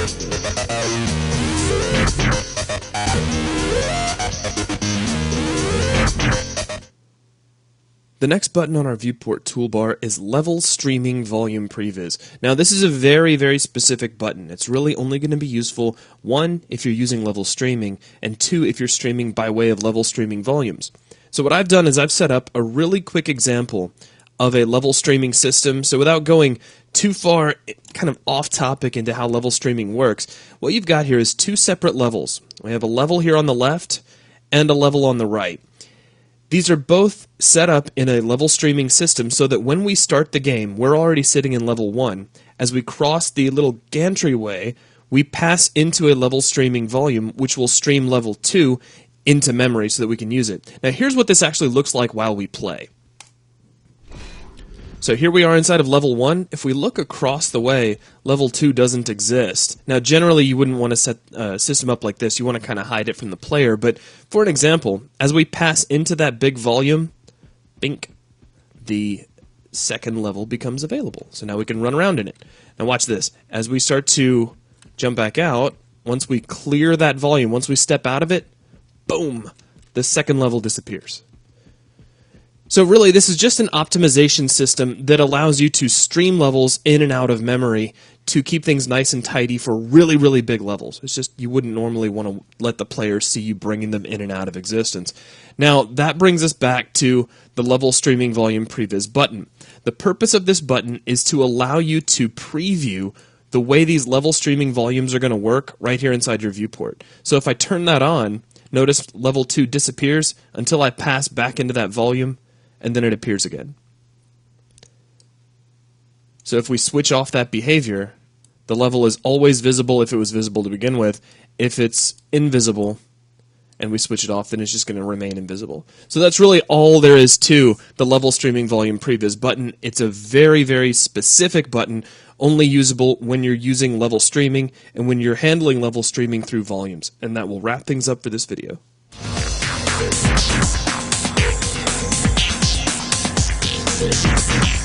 The next button on our viewport toolbar is Level Streaming Volume Previs. Now this is a very, very specific button. It's really only going to be useful, 1, if you're using level streaming, and 2, if you're streaming by way of level streaming volumes. So what I've done is I've set up a really quick example of a level streaming system. So without going too far kind of off topic into how level streaming works, what you've got here is 2 separate levels. We have a level here on the left and a level on the right. These are both set up in a level streaming system so that when we start the game, we're already sitting in level 1. As we cross the little gantry, we pass into a level streaming volume, which will stream level 2 into memory so that we can use it. Now here's what this actually looks like while we play. So here we are inside of level 1. If we look across the way, level 2 doesn't exist. Now generally you wouldn't want to set a system up like this. You want to kind of hide it from the player, but for an example, as we pass into that big volume, bink, the second level becomes available. So now we can run around in it. Now watch this. As we start to jump back out, once we clear that volume, once we step out of it, boom, the second level disappears. So really, this is just an optimization system that allows you to stream levels in and out of memory to keep things nice and tidy for really, really big levels. It's just you wouldn't normally want to let the player see you bringing them in and out of existence. Now, that brings us back to the Level Streaming Volume Previs button. The purpose of this button is to allow you to preview the way these level streaming volumes are going to work right here inside your viewport. So if I turn that on, notice level 2 disappears until I pass back into that volume, and then it appears again. So if we switch off that behavior, the level is always visible if it was visible to begin with. If it's invisible and we switch it off, then it's just going to remain invisible. So that's really all there is to the Level Streaming Volume Previs button. It's a very, very specific button, only usable when you're using level streaming and when you're handling level streaming through volumes. And that will wrap things up for this video. Previs.